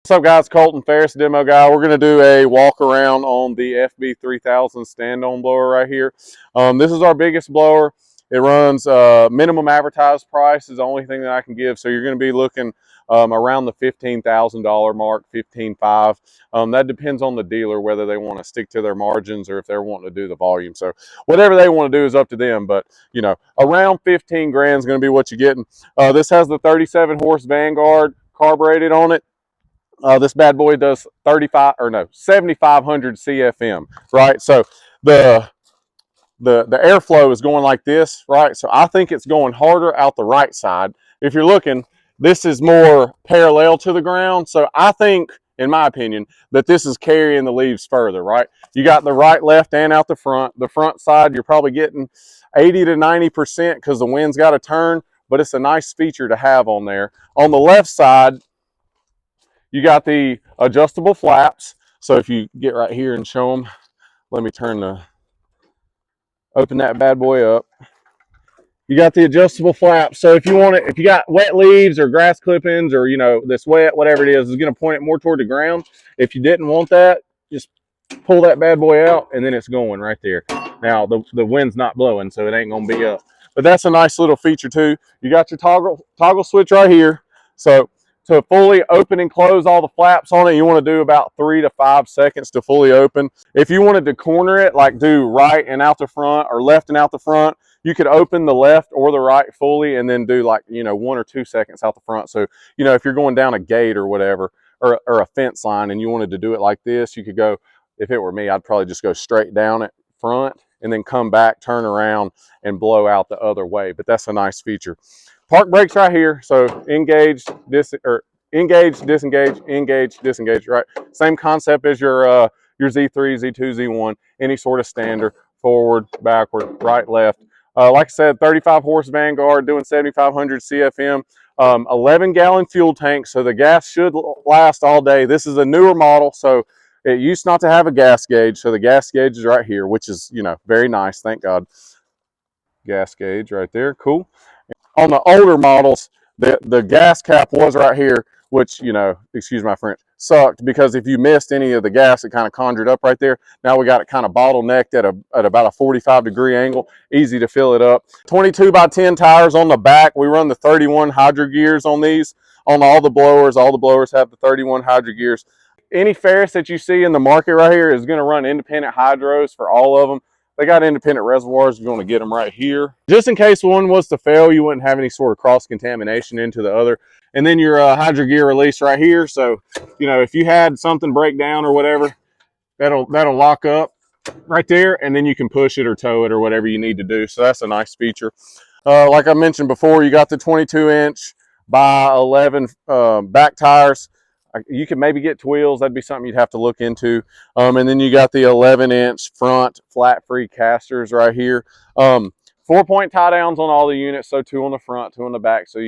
What's up, guys? Colton, Ferris demo guy. We're going to do a walk around on the FB3000 stand-on blower right here. This is our biggest blower. It runs minimum advertised price is the only thing that I can give. So you're going to be looking around the $15,000 mark, 15.5. That depends on the dealer whether they want to stick to their margins or if they're wanting to do the volume. So whatever they want to do is up to them. But you know, around 15 grand is going to be what you're getting. This has the 37 horse Vanguard carbureted on it. This bad boy does 7,500 CFM, right? So the airflow is going like this, right? So I think it's going harder out the right side. If you're looking, this is more parallel to the ground. So I think, in my opinion, that this is carrying the leaves further, right? You got the right, left, and out the front. The front side, you're probably getting 80 to 90% because the wind's got to turn, but it's a nice feature to have on there. On the left side, you got the adjustable flaps. So if you get right here and show them, let me open that bad boy up. You got the adjustable flaps. So if you want it, if you got wet leaves or grass clippings or, you know, this wet, whatever it is going to point it more toward the ground. If you didn't want that, just pull that bad boy out and then it's going right there. Now the wind's not blowing, so it ain't going to be up. But that's a nice little feature too. You got your toggle switch right here. So to fully open and close all the flaps on it, you want to do about 3 to 5 seconds to fully open. If you wanted to corner it, like do right and out the front or left and out the front, you could open the left or the right fully and then do like, you know, 1 or 2 seconds out the front. So, you know, if you're going down a gate or whatever, or a fence line and you wanted to do it like this, you could go, if it were me, I'd probably just go straight down at front and then come back, turn around and blow out the other way. But that's a nice feature. Park brakes right here. So engage, engage, disengage, engage, disengage, right? Same concept as your Z3, Z2, Z1, any sort of standard, forward, backward, right, left. Like I said, 35 horse Vanguard doing 7,500 CFM, 11-gallon fuel tank. So the gas should last all day. This is a newer model, so it used not to have a gas gauge. So the gas gauge is right here, which is, you know, very nice. Thank God. Gas gauge right there. Cool. On the older models, the gas cap was right here, which, you know, excuse my French, sucked because if you missed any of the gas, it kind of conjured up right there. Now we got it kind of bottlenecked at about a 45-degree angle, easy to fill it up. 22 by 10 tires on the back. We run the 31 hydro gears on these. On all the blowers have the 31 hydro gears. Any Ferris that you see in the market right here is going to run independent hydros for all of them. They got independent reservoirs. You're going to get them right here. Just in case one was to fail, you wouldn't have any sort of cross-contamination into the other. And then your hydro gear release right here. So, you know, if you had something break down or whatever, that'll lock up right there, and then you can push it or tow it or whatever you need to do. So that's a nice feature. Like I mentioned before, you got the 22-inch by 11 back tires. You could maybe get wheels. That'd be something you'd have to look into. And then you got the 11-inch front flat-free casters right here. 4-point tie downs on all the units, so 2 on the front, 2 on the back, so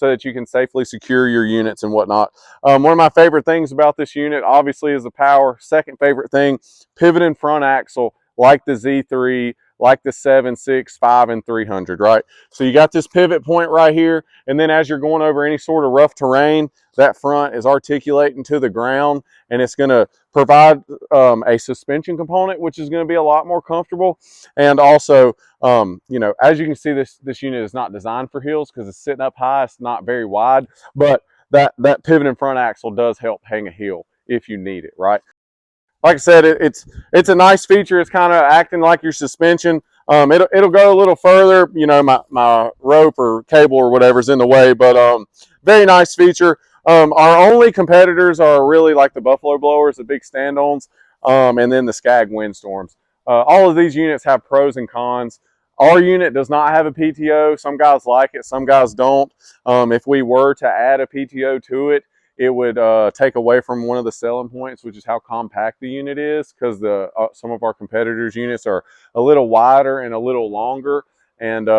that you can safely secure your units and whatnot. One of my favorite things about this unit, obviously, is the power. Second favorite thing, pivot in front axle, like the Z3, like the 7, 6, 5, and 300, right? So you got this pivot point right here, and then as you're going over any sort of rough terrain, that front is articulating to the ground, and it's going to provide a suspension component, which is going to be a lot more comfortable. And also, you know, as you can see, this unit is not designed for hills because it's sitting up high. It's not very wide, but that pivot in front axle does help hang a hill if you need it, right? Like I said, it's a nice feature. It's kind of acting like your suspension. It'll go a little further. You know, my rope or cable or whatever is in the way, but very nice feature. Our only competitors are really like the Buffalo blowers, the big stand-ons, and then the Skag windstorms. All of these units have pros and cons. Our unit does not have a PTO. Some guys like it, some guys don't. If we were to add a PTO to it, it would take away from one of the selling points, which is how compact the unit is, because some of our competitors' units are a little wider and a little longer, and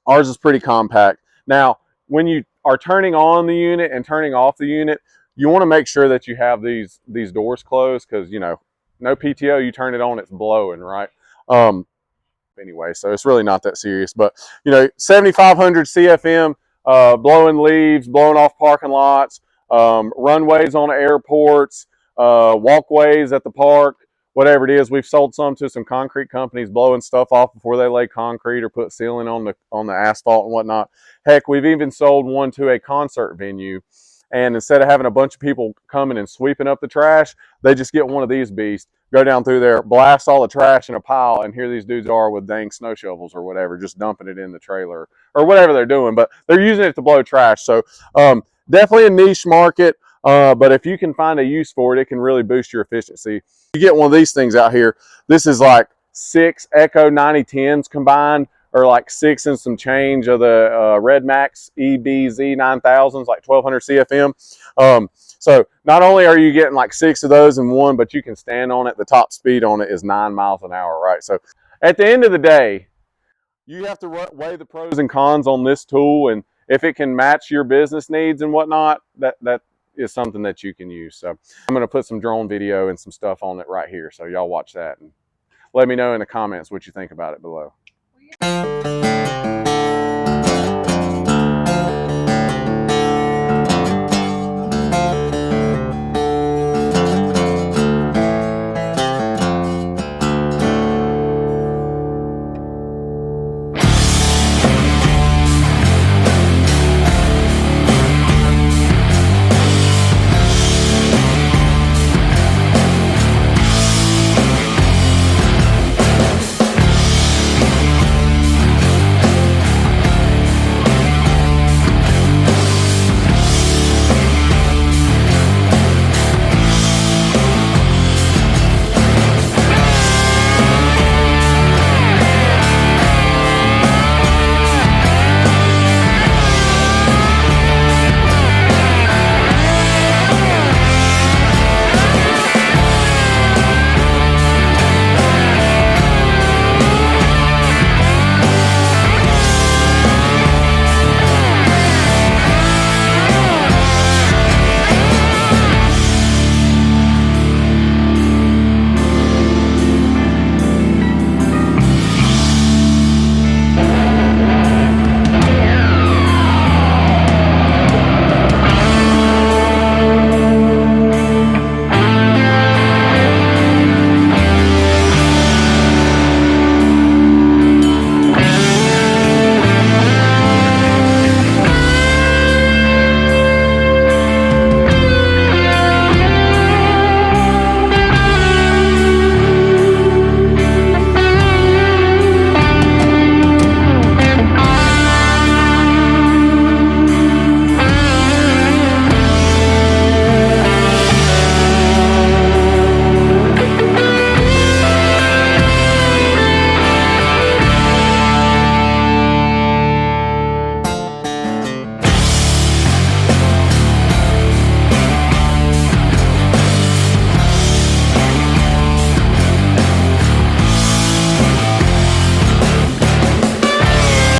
ours is pretty compact. Now, when you are turning on the unit and turning off the unit, you want to make sure that you have these doors closed, because, you know, no PTO, you turn it on, it's blowing, right? Anyway, so it's really not that serious. But, you know, 7,500 CFM, blowing leaves, blowing off parking lots, runways on airports, walkways at the park, whatever it is. We've sold some to some concrete companies blowing stuff off before they lay concrete or put sealing on the asphalt and whatnot. Heck, we've even sold one to a concert venue. And instead of having a bunch of people coming and sweeping up the trash, they just get one of these beasts, go down through there, blast all the trash in a pile, and here these dudes are with dang snow shovels or whatever, just dumping it in the trailer or whatever they're doing. But they're using it to blow trash. So definitely a niche market. But if you can find a use for it, it can really boost your efficiency. You get one of these things out here. This is like 6 Echo 9010s combined, or like 6 and some change of the Red Max EBZ 9000s, like 1200 CFM. So not only are you getting like 6 of those in one, but you can stand on it. The top speed on it is 9 miles an hour, right? So at the end of the day, you have to weigh the pros and cons on this tool, and if it can match your business needs and whatnot, that is something that you can use. So I'm going to put some drone video and some stuff on it right here, so y'all watch that and let me know in the comments what you think about it below.